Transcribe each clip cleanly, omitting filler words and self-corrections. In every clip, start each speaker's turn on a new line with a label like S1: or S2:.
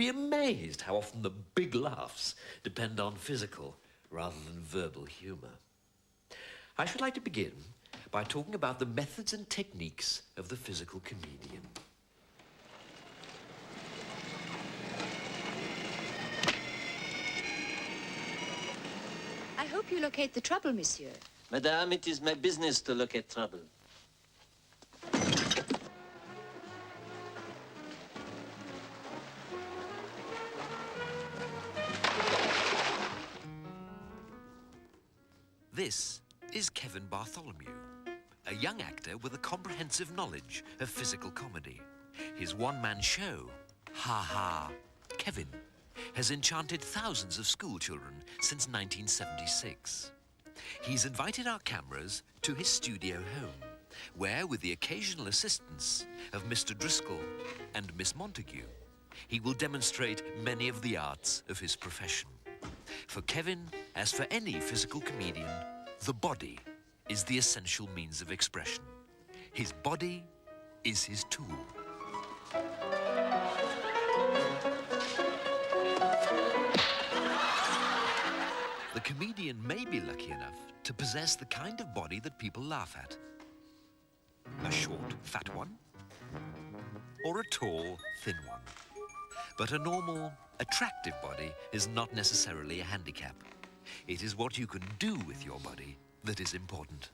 S1: be amazed how often the big laughs depend on physical rather than verbal humour. I should like to begin by talking about the methods and techniques of the physical comedian.
S2: I hope you locate the trouble, monsieur.
S3: Madame, it is my business to locate trouble.
S1: This is Kevin Bartholomew, a young actor with a comprehensive knowledge of physical comedy. His one-man show, Ha Ha, Kevin, has enchanted thousands of schoolchildren since 1976. He's invited our cameras to his studio home, where, with the occasional assistance of Mr. Driscoll and Miss Montague, he will demonstrate many of the arts of his profession. For Kevin, as for any physical comedian, the body is the essential means of expression. His body is his tool. The comedian may be lucky enough to possess the kind of body that people laugh at. A short, fat one, or a tall, thin one. But a normal, attractive body is not necessarily a handicap. It is what you can do with your body that is important.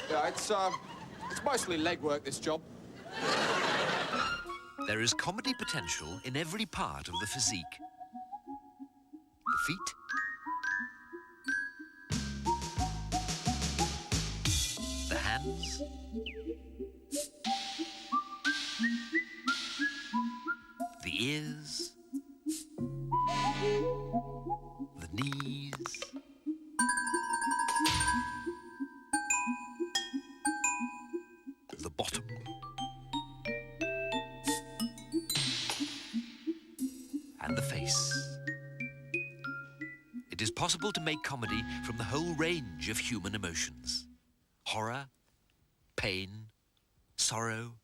S4: Yeah, it's mostly leg work, this job.
S1: There is comedy potential in every part of the physique. The feet, the hands, the ears, the knees, the bottom, and the face. It is possible to make comedy from the whole range of human emotions. Horror, pain, sorrow,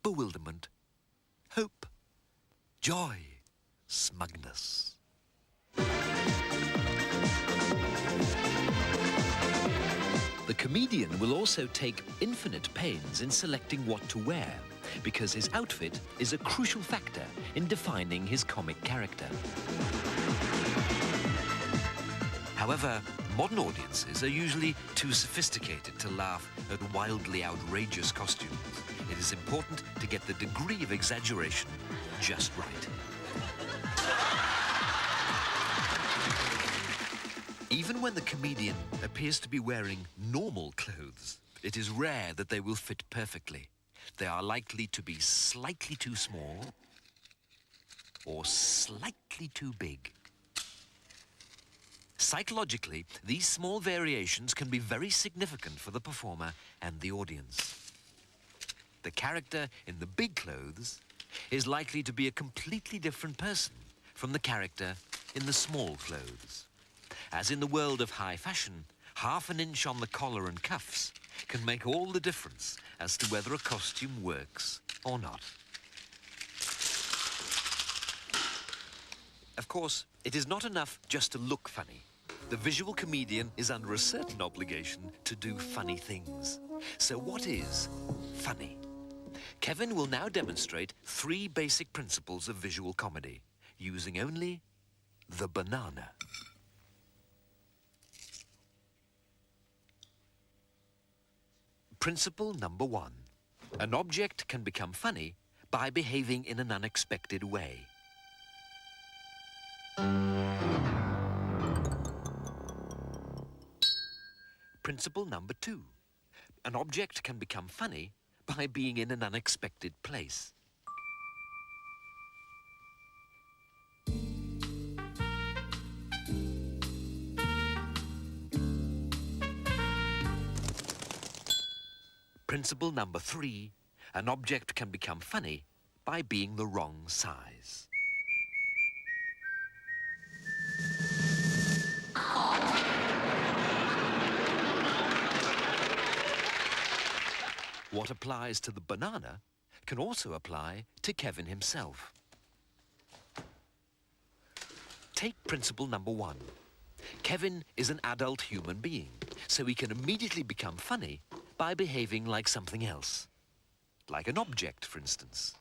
S1: bewilderment, hope, joy, smugness. The comedian will also take infinite pains in selecting what to wear, because his outfit is a crucial factor in defining his comic character. However, modern audiences are usually too sophisticated to laugh at wildly outrageous costumes. It is important to get the degree of exaggeration just right. Even when the comedian appears to be wearing normal clothes, it is rare that they will fit perfectly. They are likely to be slightly too small or slightly too big. Psychologically, these small variations can be very significant for the performer and the audience. The character in the big clothes is likely to be a completely different person from the character in the small clothes. As in the world of high fashion, half an inch on the collar and cuffs can make all the difference as to whether a costume works or not. Of course, it is not enough just to look funny. The visual comedian is under a certain obligation to do funny things. So what is funny? Kevin will now demonstrate 3 basic principles of visual comedy, using only the banana. Principle number 1. An object can become funny by behaving in an unexpected way. Principle number 2. An object can become funny by being in an unexpected place. Principle number 3. An object can become funny by being the wrong size. What applies to the banana can also apply to Kevin himself. Take principle number 1. Kevin is an adult human being, so he can immediately become funny by behaving like something else. Like an object, for instance.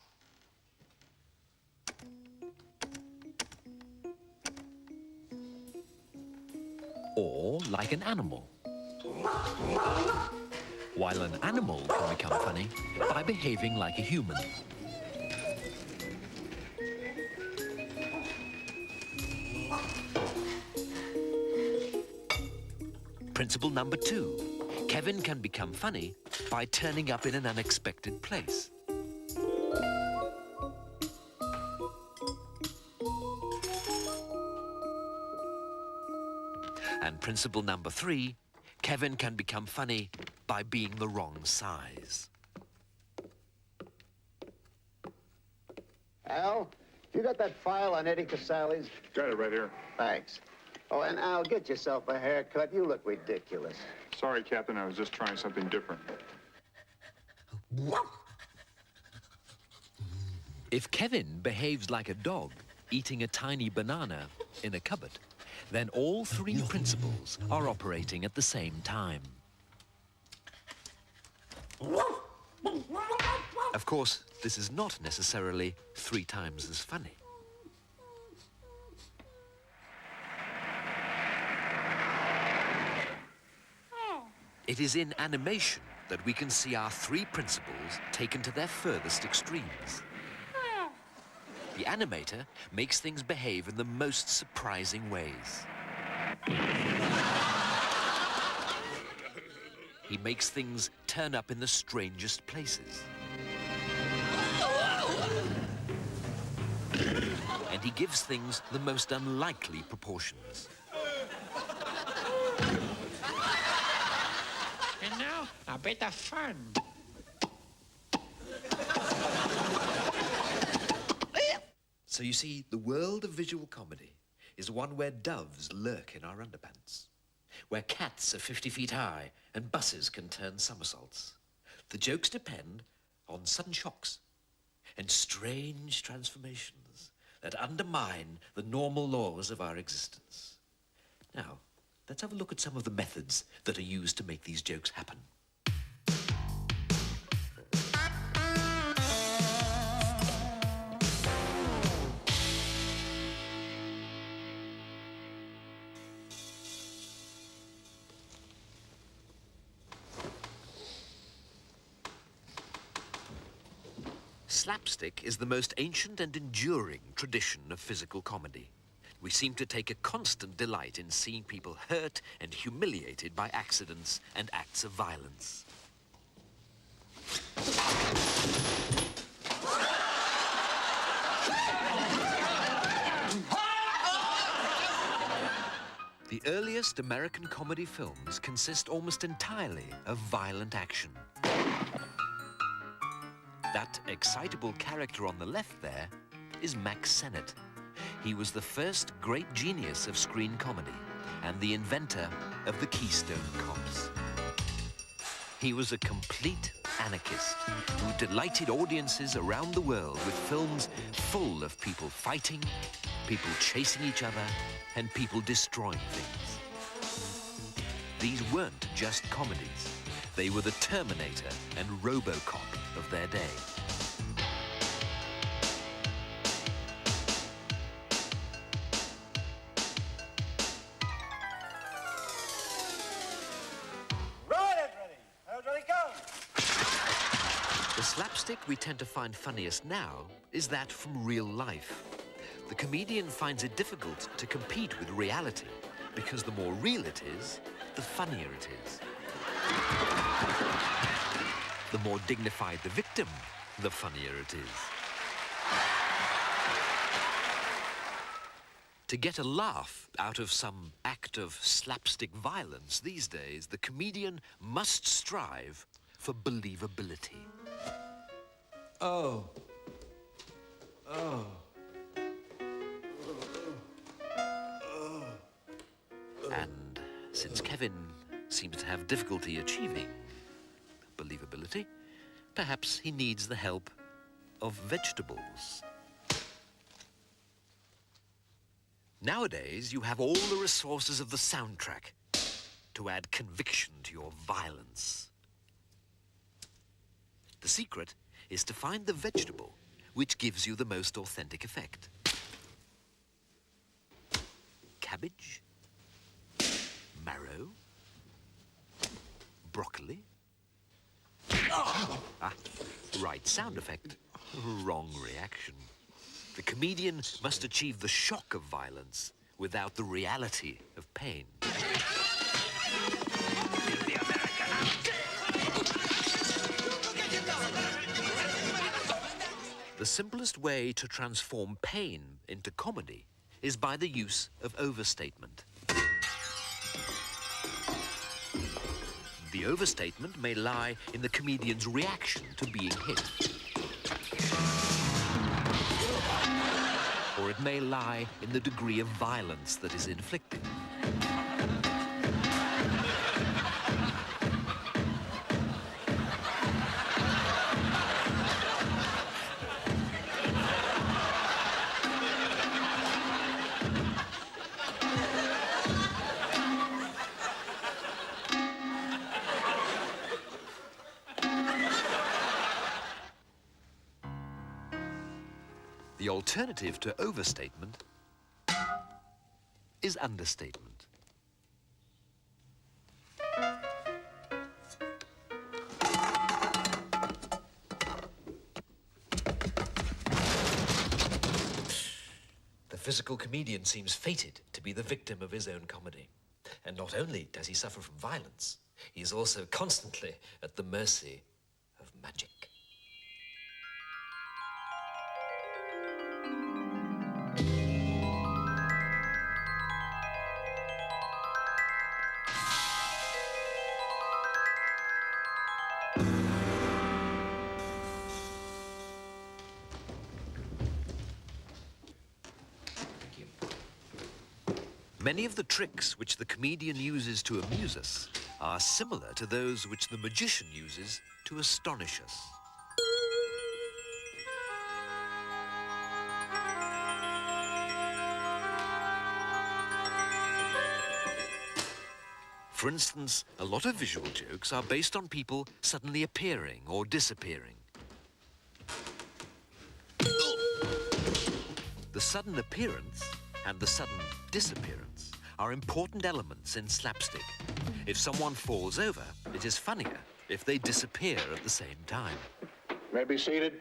S1: Or like an animal. While an animal can become funny by behaving like a human. Principle number 2. Kevin can become funny by turning up in an unexpected place. And principle number 3, Kevin can become funny by being the wrong size.
S5: Al, you got that file on Eddie Casales?
S6: Got it right here.
S5: Thanks. Oh, and Al, get yourself a haircut. You look ridiculous.
S6: Sorry, Captain, I was just trying something different.
S1: If Kevin behaves like a dog eating a tiny banana in a cupboard, then all 3 principles are operating at the same time. Of course, this is not necessarily 3 times as funny. It is in animation that we can see our 3 principles taken to their furthest extremes. The animator makes things behave in the most surprising ways. He makes things turn up in the strangest places. And he gives things the most unlikely proportions.
S7: And now, a bit of fun.
S1: So you see, the world of visual comedy is one where doves lurk in our underpants, where cats are 50 feet high and buses can turn somersaults. The jokes depend on sudden shocks and strange transformations that undermine the normal laws of our existence. Now, let's have a look at some of the methods that are used to make these jokes happen. Slapstick is the most ancient and enduring tradition of physical comedy. We seem to take a constant delight in seeing people hurt and humiliated by accidents and acts of violence. The earliest American comedy films consist almost entirely of violent action. That excitable character on the left there is Max Sennett. He was the first great genius of screen comedy and the inventor of the Keystone Cops. He was a complete anarchist who delighted audiences around the world with films full of people fighting, people chasing each other, and people destroying things. These weren't just comedies. They were the Terminator and RoboCop of their day. The slapstick we tend to find funniest now is that from real life. The comedian finds it difficult to compete with reality because the more real it is, the funnier it is. The more dignified the victim, the funnier it is. To get a laugh out of some act of slapstick violence these days, the comedian must strive for believability.
S4: Oh. Oh.
S1: And since Kevin seems to have difficulty achieving believability, perhaps he needs the help of vegetables. Nowadays, you have all the resources of the soundtrack to add conviction to your violence. The secret is to find the vegetable which gives you the most authentic effect. Cabbage, marrow, broccoli. Right sound effect, wrong reaction. The comedian must achieve the shock of violence without the reality of pain. The simplest way to transform pain into comedy is by the use of overstatement. The overstatement may lie in the comedian's reaction to being hit. Or it may lie in the degree of violence that is inflicted. The alternative to overstatement is understatement. The physical comedian seems fated to be the victim of his own comedy. And not only does he suffer from violence, he is also constantly at the mercy of magic. Many of the tricks which the comedian uses to amuse us are similar to those which the magician uses to astonish us. For instance, a lot of visual jokes are based on people suddenly appearing or disappearing. The sudden appearance and the sudden disappearance are important elements in slapstick. If someone falls over, it is funnier if they disappear at the same time.
S5: May be seated.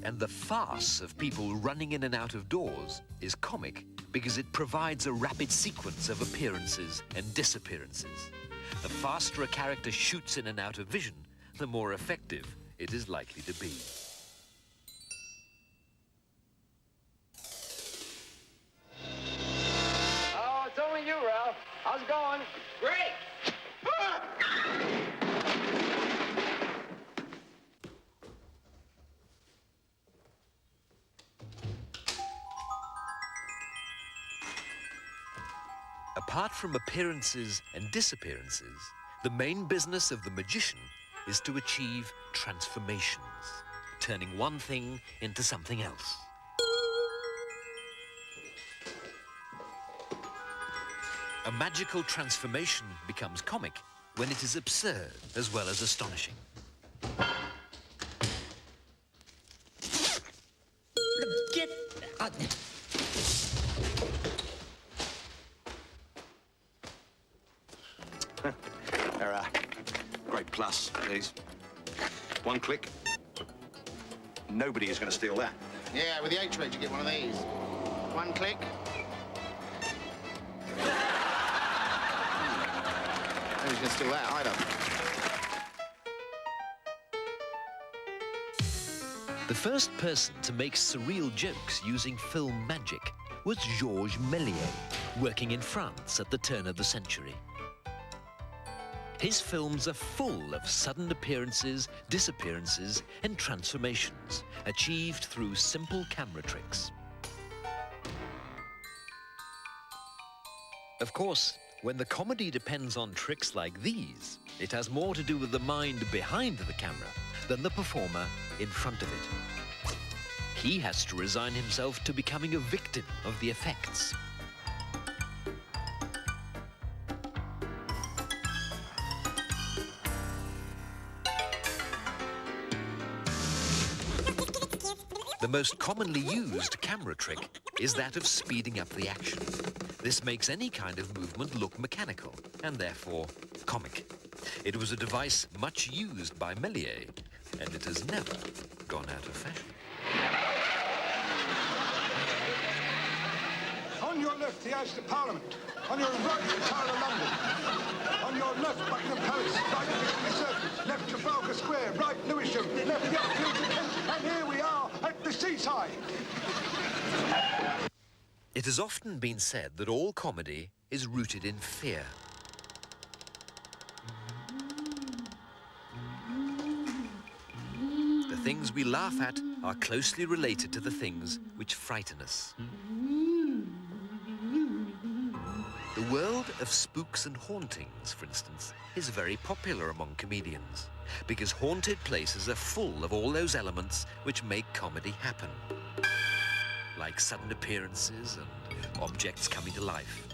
S1: And the farce of people running in and out of doors is comic because it provides a rapid sequence of appearances and disappearances. The faster a character shoots in and out of vision, the more effective it is likely to be.
S5: Oh, it's only you, Ralph. How's it going? Great!
S1: Apart from appearances and disappearances, the main business of the magician is to achieve transformations, turning one thing into something else. A magical transformation becomes comic when it is absurd as well as astonishing.
S7: Get out.
S8: There, great plus, please. One click. Nobody is going to steal that.
S5: Yeah, with the H-Rate you get one of these. One click. Nobody's going to steal that either.
S1: The first person to make surreal jokes using film magic was Georges Méliès, working in France at the turn of the century. His films are full of sudden appearances, disappearances, and transformations, achieved through simple camera tricks. Of course, When the comedy depends on tricks like these, it has more to do with the mind behind the camera than the performer in front of it. He has to resign himself to becoming a victim of the effects. The most commonly used camera trick is that of speeding up the action. This makes any kind of movement look mechanical and therefore comic. It was a device much used by Méliès, and it has never gone out of fashion.
S9: On your left, the House of Parliament. On your right, the Tower of London. On your left, Buckingham Palace. Right, Piccadilly Circus. Left, Trafalgar Square. Right, Lewisham. Left, the Archfields of Kent. And here we are at the seaside.
S1: It has often been said that all comedy is rooted in fear. The things we laugh at are closely related to the things which frighten us. The world of spooks and hauntings, for instance, is very popular among comedians because haunted places are full of all those elements which make comedy happen, like sudden appearances and objects coming to life.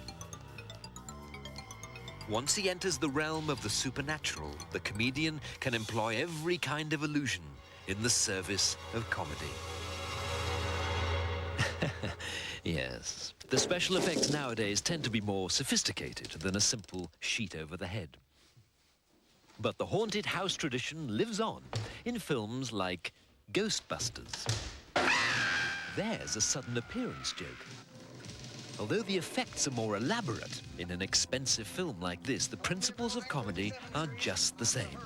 S1: Once he enters the realm of the supernatural, the comedian can employ every kind of illusion in the service of comedy. Yes, the special effects nowadays tend to be more sophisticated than a simple sheet over the head. But the haunted house tradition lives on in films like Ghostbusters. There's a sudden appearance joke. Although the effects are more elaborate in an expensive film like this, the principles of comedy are just the same.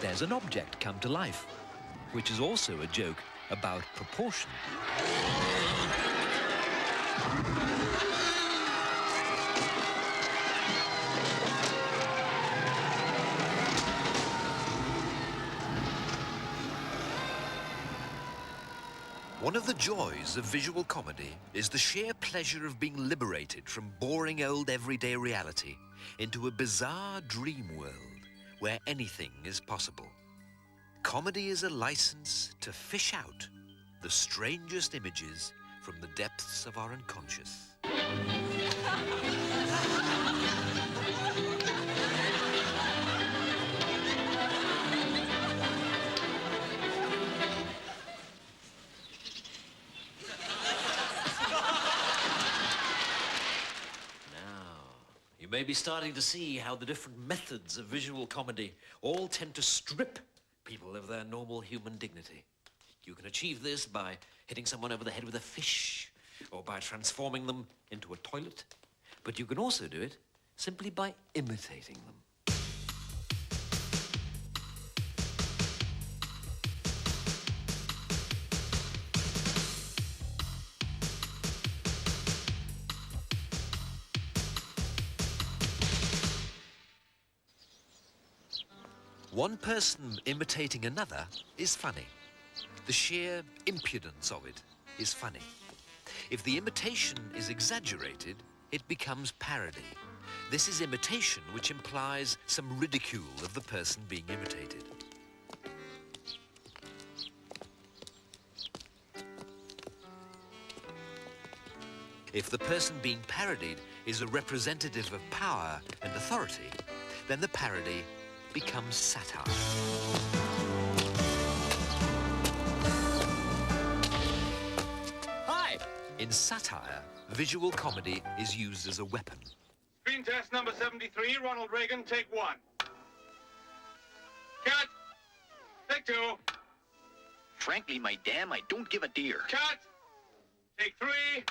S1: There's an object come to life, which is also a joke about proportion. One of the joys of visual comedy is the sheer pleasure of being liberated from boring old everyday reality into a bizarre dream world where anything is possible. Comedy is a license to fish out the strangest images from the depths of our unconscious. You may be starting to see how the different methods of visual comedy all tend to strip people of their normal human dignity. You can achieve this by hitting someone over the head with a fish or by transforming them into a toilet. But you can also do it simply by imitating them. One person imitating another is funny. The sheer impudence of it is funny. If the imitation is exaggerated, it becomes parody. This is imitation which implies some ridicule of the person being imitated. If the person being parodied is a representative of power and authority, then the parody becomes satire.
S7: Hi!
S1: In satire, visual comedy is used as a weapon.
S6: Screen test number 73, Ronald Reagan, take one. Cut! Take two.
S10: Frankly, my dam, I don't give a dear.
S6: Cut! Take three.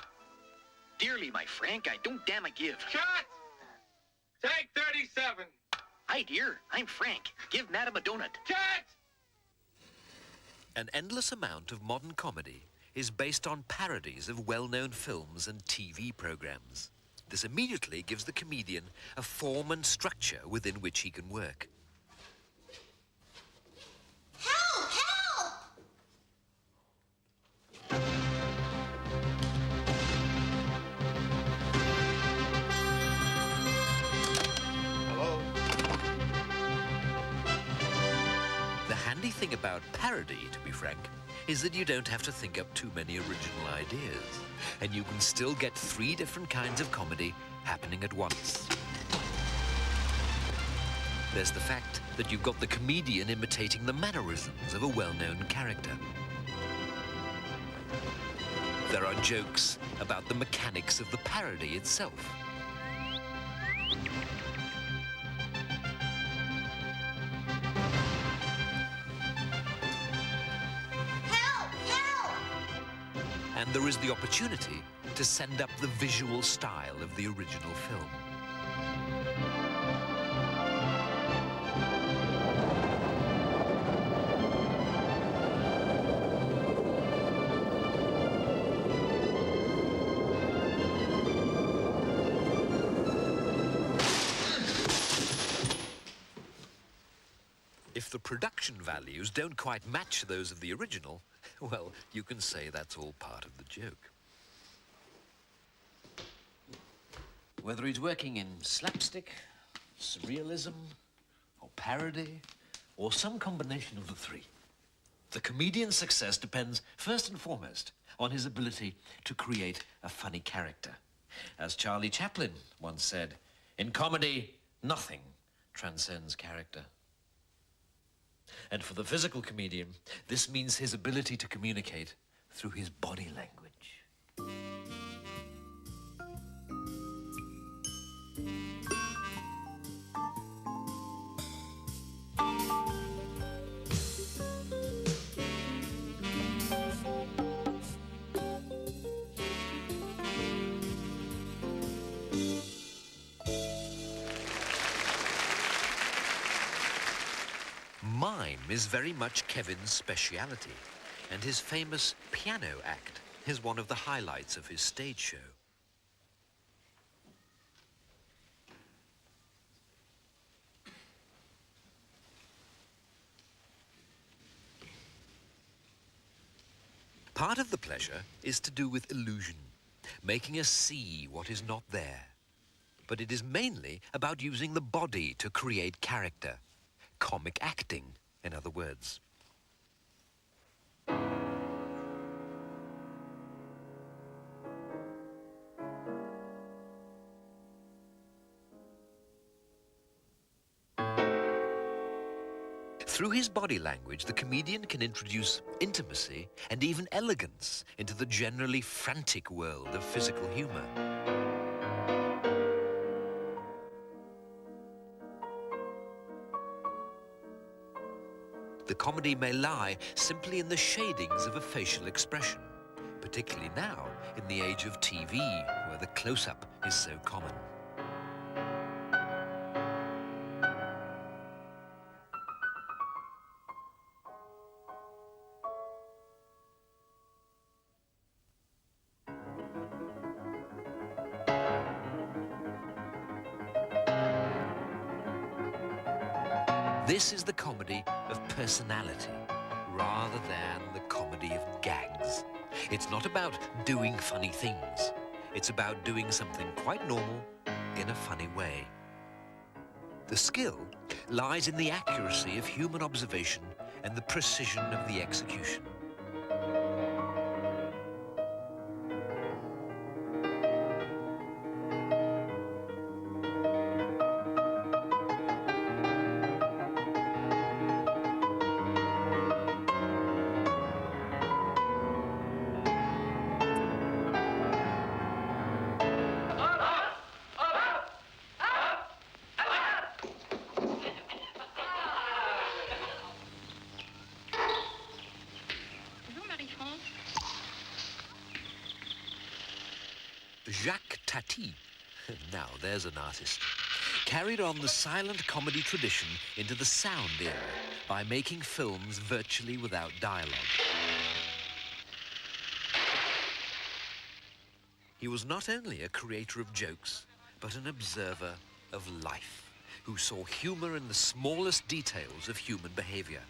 S10: Dearly, my Frank, I don't damn a give.
S6: Cut! Take 37.
S10: Hi, dear, I'm Frank. Give Madam a donut.
S6: Cut!
S1: An endless amount of modern comedy is based on parodies of well-known films and TV programs. This immediately gives the comedian a form and structure within which he can work.
S2: Help! Help!
S1: thing about parody, to be frank, is that you don't have to think up too many original ideas, and you can still get 3 different kinds of comedy happening at once. There's the fact that you've got the comedian imitating the mannerisms of a well-known character. There are jokes about the mechanics of the parody itself.
S2: Help! Help!
S1: And there is the opportunity to send up the visual style of the original film. If the production values don't quite match those of the original, well, you can say that's all part of the joke. Whether he's working in slapstick, surrealism, or parody, or some combination of the 3, the comedian's success depends first and foremost on his ability to create a funny character. As Charlie Chaplin once said, in comedy, nothing transcends character. And for the physical comedian, this means his ability to communicate through his body language. Mime is very much Kevin's speciality, and his famous piano act is one of the highlights of his stage show. Part of the pleasure is to do with illusion, making us see what is not there. But it is mainly about using the body to create character. Comic acting, in other words. Through his body language, the comedian can introduce intimacy and even elegance into the generally frantic world of physical humor. The comedy may lie simply in the shadings of a facial expression, particularly now in the age of TV, where the close-up is so common. This is the comedy of personality, rather than the comedy of gags. It's not about doing funny things. It's about doing something quite normal in a funny way. The skill lies in the accuracy of human observation and the precision of the execution. Jacques Tati, now there's an artist, carried on the silent comedy tradition into the sound era by making films virtually without dialogue. He was not only a creator of jokes, but an observer of life, who saw humor in the smallest details of human behavior.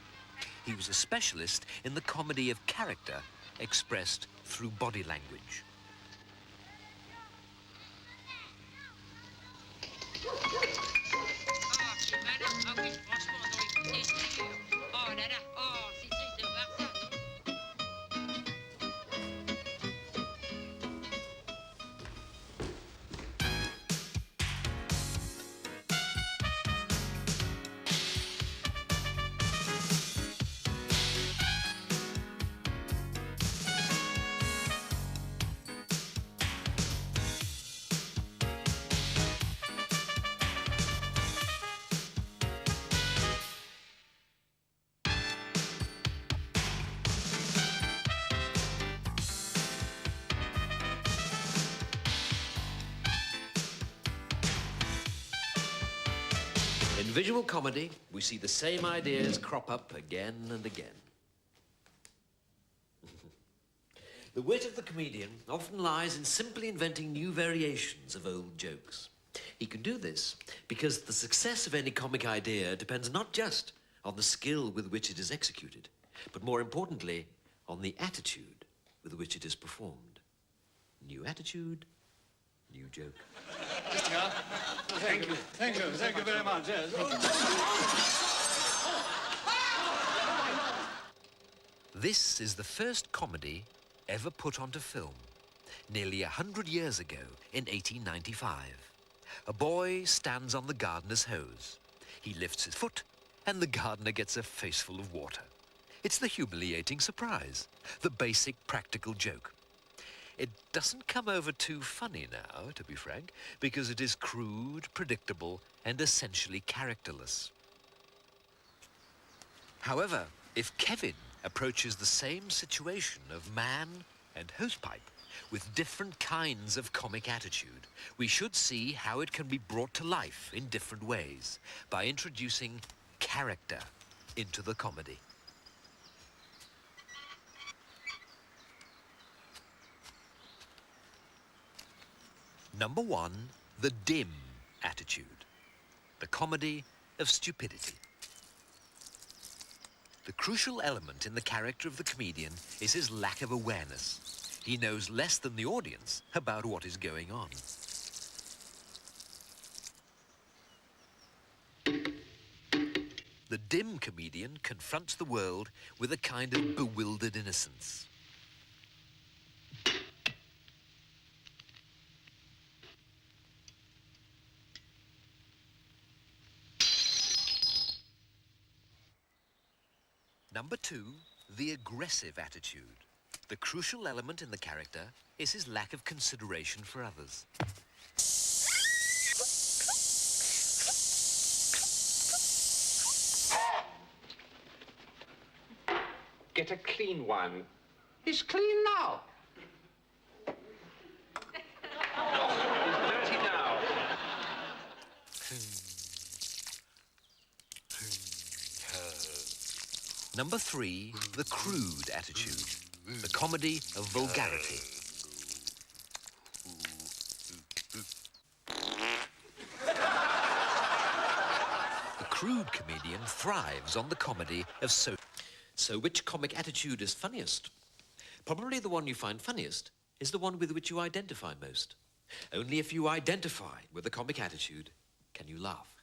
S1: He was a specialist in the comedy of character expressed through body language. visual comedy, we see the same ideas crop up again and again. The wit of the comedian often lies in simply inventing new variations of old jokes. He can do this because the success of any comic idea depends not just on the skill with which it is executed, but more importantly, on the attitude with which it is performed. New attitude, new joke.
S9: Thank you very much. Yes.
S1: This is the first comedy ever put onto film, nearly 100 years ago in 1895. A boy stands on the gardener's hose. He lifts his foot, and the gardener gets a faceful of water. It's the humiliating surprise, the basic practical joke. It doesn't come over too funny now, to be frank, because it is crude, predictable, and essentially characterless. However, if Kevin approaches the same situation of man and hosepipe with different kinds of comic attitude, we should see how it can be brought to life in different ways by introducing character into the comedy. Number 1, the dim attitude, the comedy of stupidity. The crucial element in the character of the comedian is his lack of awareness. He knows less than the audience about what is going on. The dim comedian confronts the world with a kind of bewildered innocence. Number 2, the aggressive attitude. The crucial element in the character is his lack of consideration for others.
S4: Get a clean one.
S9: He's clean now.
S4: He's dirty now.
S1: Number 3, the crude attitude, the comedy of vulgarity. The crude comedian thrives on the comedy of So which comic attitude is funniest? Probably the one you find funniest is the one with which you identify most. Only if you identify with the comic attitude can you laugh.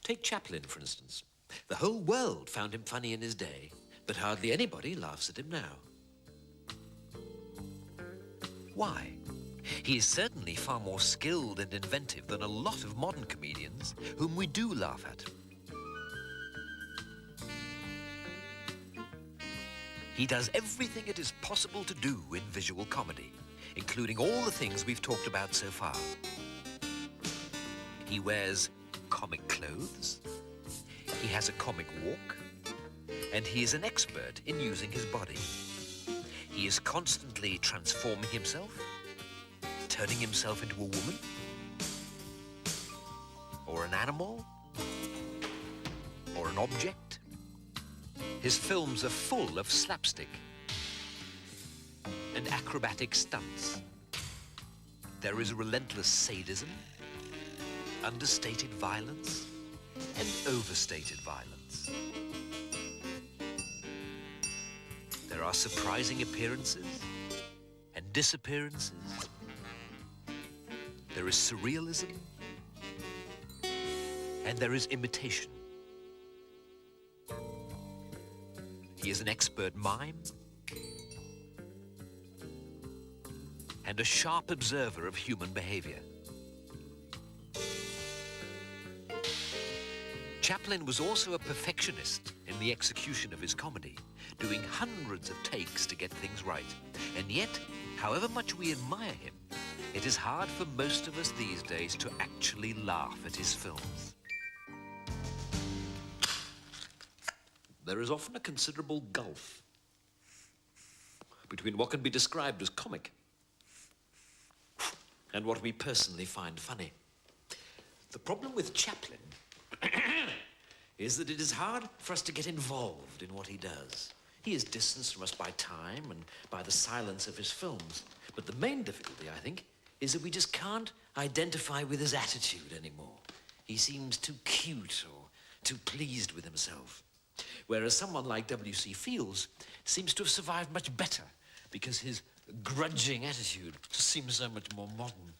S1: Take Chaplin, for instance. The whole world found him funny in his day, but hardly anybody laughs at him now. Why? He is certainly far more skilled and inventive than a lot of modern comedians whom we do laugh at. He does everything it is possible to do in visual comedy, including all the things we've talked about so far. He wears comic clothes, he has a comic walk, and he is an expert in using his body. He is constantly transforming himself, turning himself into a woman, or an animal, or an object. His films are full of slapstick and acrobatic stunts. There is relentless sadism, understated violence, and overstated violence. There are surprising appearances and disappearances. There is surrealism, and there is imitation. He is an expert mime and a sharp observer of human behavior. Chaplin was also a perfectionist in the execution of his comedy, doing hundreds of takes to get things right. And yet, however much we admire him, it is hard for most of us these days to actually laugh at his films. There is often a considerable gulf between what can be described as comic and what we personally find funny. The problem with Chaplin is that it is hard for us to get involved in what he does. He is distanced from us by time and by the silence of his films. But the main difficulty, I think, is that we just can't identify with his attitude anymore. He seems too cute or too pleased with himself. Whereas someone like W.C. Fields seems to have survived much better because his grudging attitude just seems so much more modern.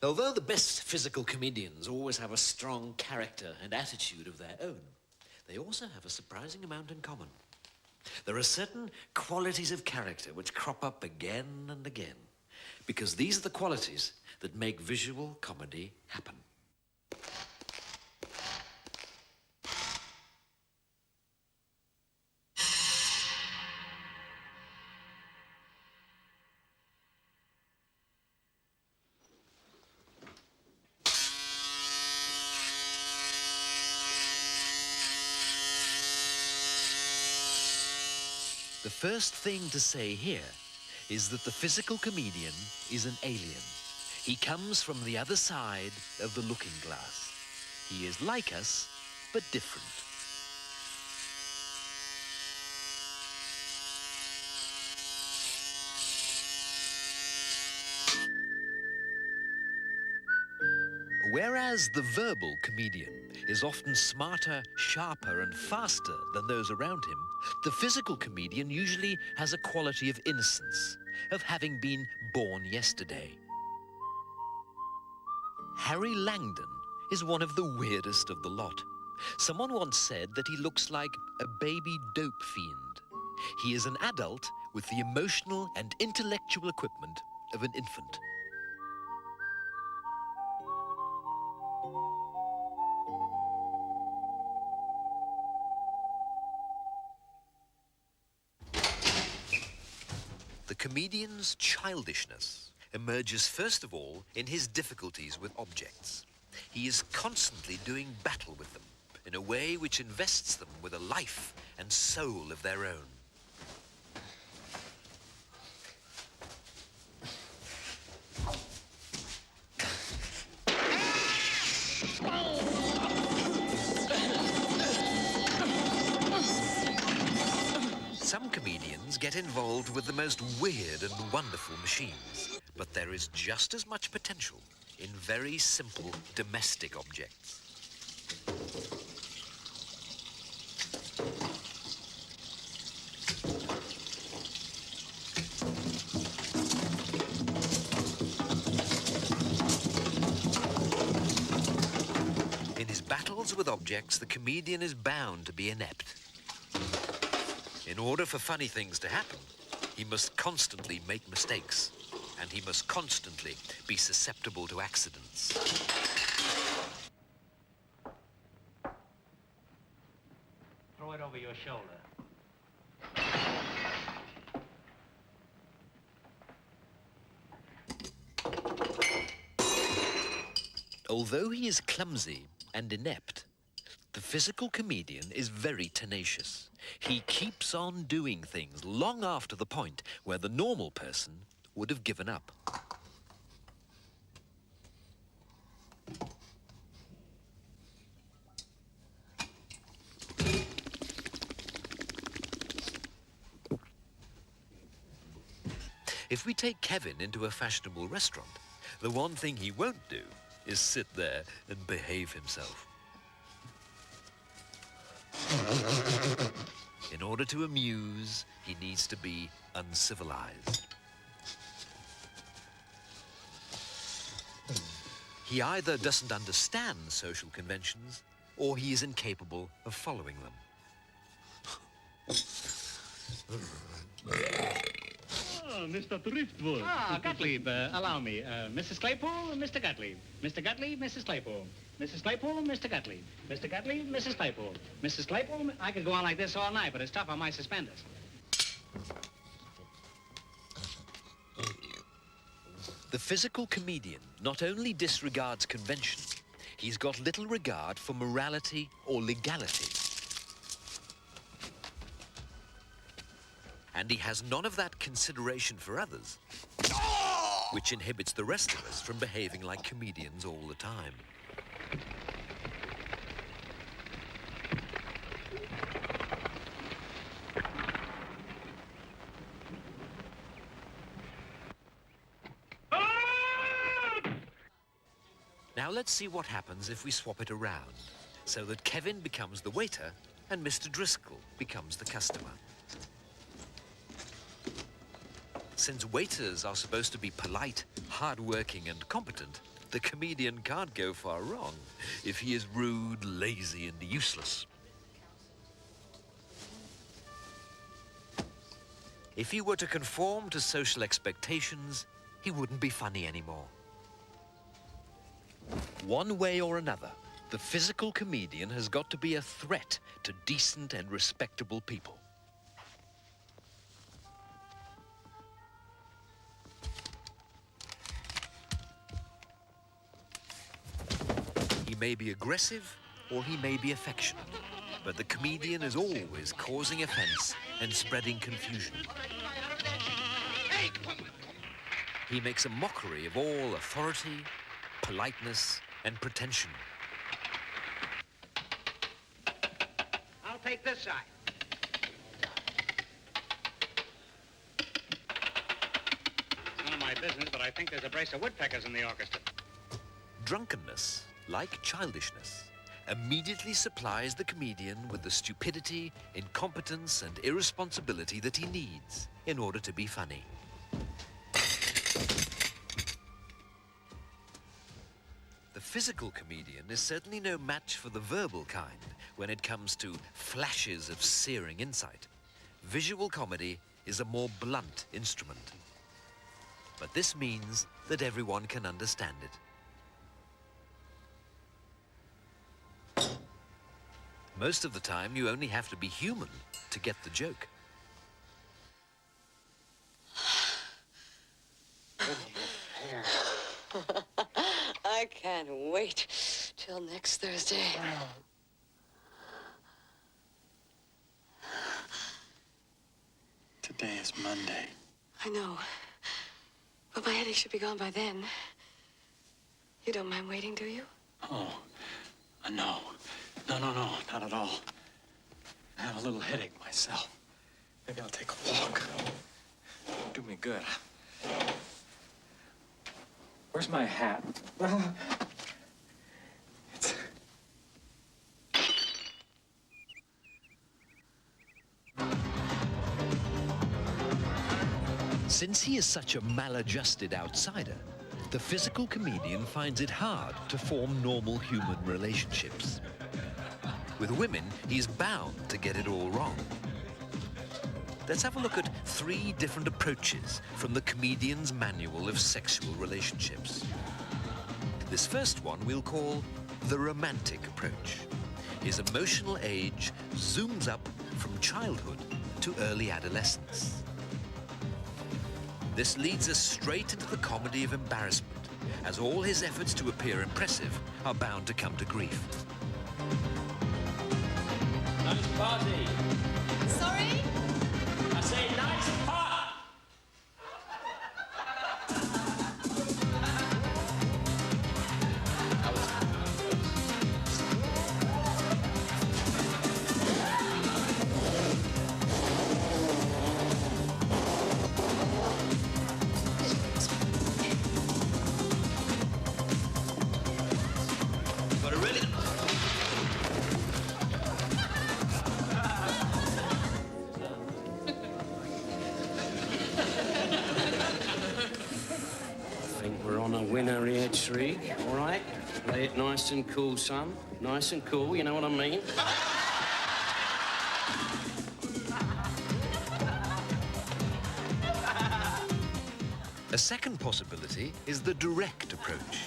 S1: Although the best physical comedians always have a strong character and attitude of their own, they also have a surprising amount in common. There are certain qualities of character which crop up again and again, because these are the qualities that make visual comedy happen. The first thing to say here is that the physical comedian is an alien. He comes from the other side of the looking glass. He is like us, but different. Whereas the verbal comedian is often smarter, sharper, and faster than those around him, the physical comedian usually has a quality of innocence, of having been born yesterday. Harry Langdon is one of the weirdest of the lot. Someone once said that he looks like a baby dope fiend. He is an adult with the emotional and intellectual equipment of an infant. The comedian's childishness emerges first of all in his difficulties with objects. He is constantly doing battle with them in a way which invests them with a life and soul of their own. Some comedians get involved with the most weird and wonderful machines, but there is just as much potential in very simple domestic objects. In his battles with objects, the comedian is bound to be inept. In order for funny things to happen, he must constantly make mistakes, and he must constantly be susceptible to accidents.
S11: Throw it over your shoulder.
S1: Although he is clumsy and inept, the physical comedian is very tenacious. He keeps on doing things long after the point where the normal person would have given up. If we take Kevin into a fashionable restaurant, the one thing he won't do is sit there and behave himself. In order to amuse, he needs to be uncivilized. He either doesn't understand social conventions, or he is incapable of following them.
S11: Oh, Mr. Driftwood.
S12: Ah, Gottlieb, allow me. Mrs. Claypool, Mr. Gottlieb. Mr. Gottlieb, Mrs. Claypool. Mrs. Claypool, Mr. Gottlieb. Mr. Gottlieb, Mrs. Claypool. Mrs. Claypool, I could go on like this all night, but it's tough on my suspenders.
S1: The physical comedian not only disregards convention, he's got little regard for morality or legality. And he has none of that consideration for others, which inhibits the rest of us from behaving like comedians all the time. Now let's see what happens if we swap it around, so that Kevin becomes the waiter and Mr. Driscoll becomes the customer. Since waiters are supposed to be polite, hard-working and competent, the comedian can't go far wrong if he is rude, lazy and useless. If he were to conform to social expectations, he wouldn't be funny anymore. One way or another, the physical comedian has got to be a threat to decent and respectable people. He may be aggressive or he may be affectionate, but the comedian is always causing offense and spreading confusion. He makes a mockery of all authority, politeness and pretension.
S12: I'll take this side. It's none of my business, but I think there's a brace of woodpeckers in the orchestra.
S1: Drunkenness, like childishness, immediately supplies the comedian with the stupidity, incompetence and irresponsibility that he needs in order to be funny. The physical comedian is certainly no match for the verbal kind when it comes to flashes of searing insight. Visual comedy is a more blunt instrument. But this means that everyone can understand it. Most of the time, you only have to be human to get the joke.
S13: I can't wait till next Thursday.
S14: Today is Monday.
S13: I know. But my headache should be gone by then. You don't mind waiting, do you?
S14: Oh, no. No, not at all. I have a little headache myself. Maybe I'll take a walk. Do me good. Where's my hat?
S1: Since he is such a maladjusted outsider, the physical comedian finds it hard to form normal human relationships. With women, he's bound to get it all wrong. Let's have a look at 3 different approaches from the comedian's manual of sexual relationships. This first one we'll call the romantic approach. His emotional age zooms up from childhood to early adolescence. This leads us straight into the comedy of embarrassment, as all his efforts to appear impressive are bound to come to grief.
S15: Nice party.
S2: Sorry?
S15: I say nice party.
S16: Winner here, Shriek, all right? Play it nice and cool, son. Nice and cool, you know what I mean?
S1: A second possibility is the direct approach.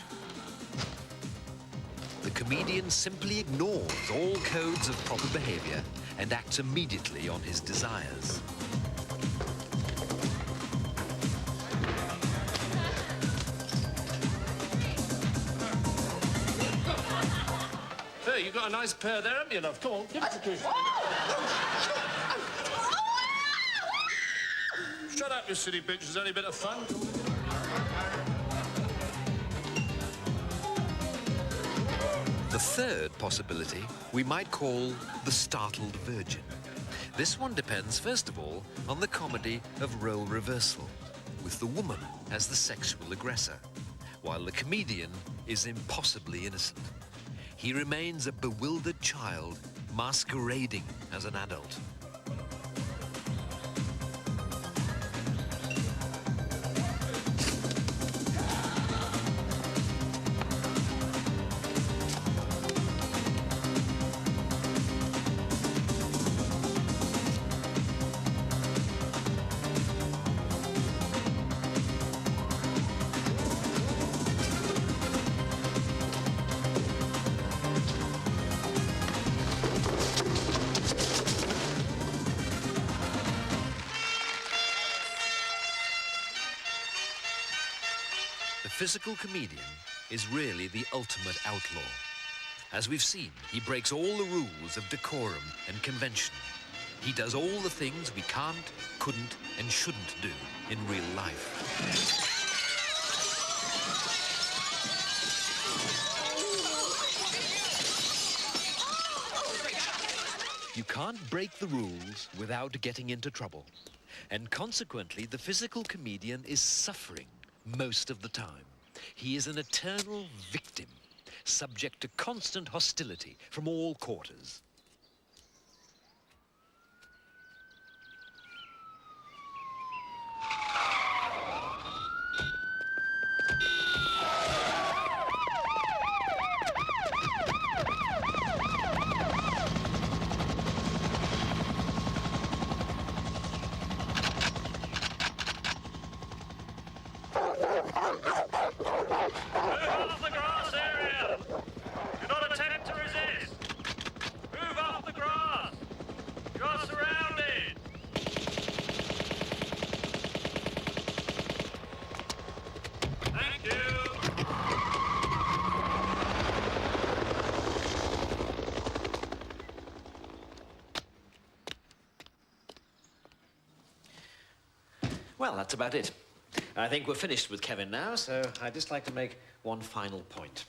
S1: The comedian simply ignores all codes of proper behavior and acts immediately on his desires.
S15: Hey, you got a nice pair there, haven't you, love? Come on, give it a kiss.
S11: Shut up, you silly bitch. Is there any bit of fun?
S1: The third possibility we might call the startled virgin. This one depends, first of all, on the comedy of role reversal, with the woman as the sexual aggressor, while the comedian is impossibly innocent. He remains a bewildered child masquerading as an adult. The physical comedian is really the ultimate outlaw. As we've seen, he breaks all the rules of decorum and convention. He does all the things we can't, couldn't, and shouldn't do in real life. You can't break the rules without getting into trouble. And consequently, the physical comedian is suffering most of the time. He is an eternal victim, subject to constant hostility from all quarters. Well, that's about it. I think we're finished with Kevin now, so I'd just like to make one final point.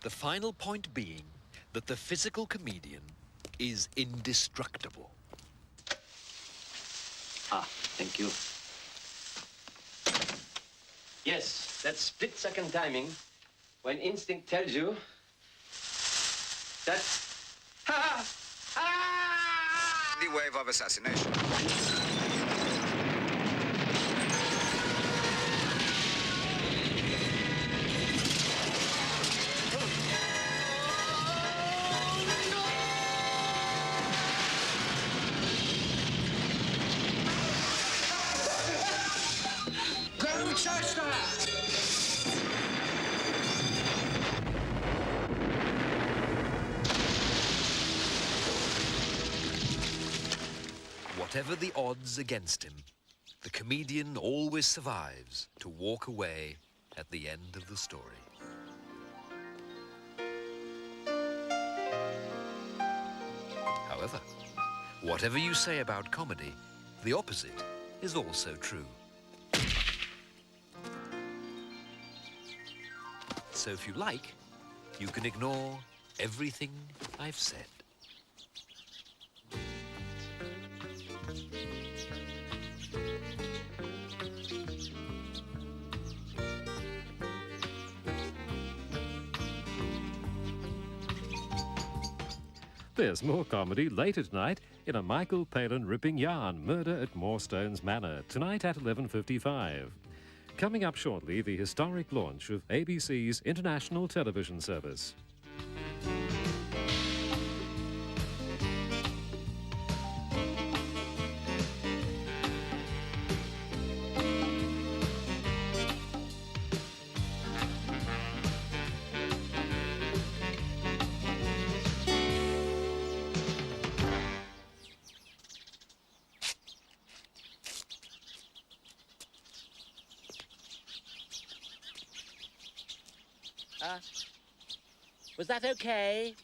S1: The final point being that the physical comedian is indestructible.
S3: Ah, thank you. Yes, that split-second timing when instinct tells you that... Ha! Ah!
S17: The wave of assassination.
S1: Whatever the odds against him, the comedian always survives to walk away at the end of the story. However, whatever you say about comedy, the opposite is also true. So if you like, you can ignore everything I've said.
S18: There's more comedy later tonight in a Michael Palin ripping yarn, Murder at Moorstones Manor, tonight at 11:55. Coming up shortly, the historic launch of ABC's international television service.
S17: Was that okay?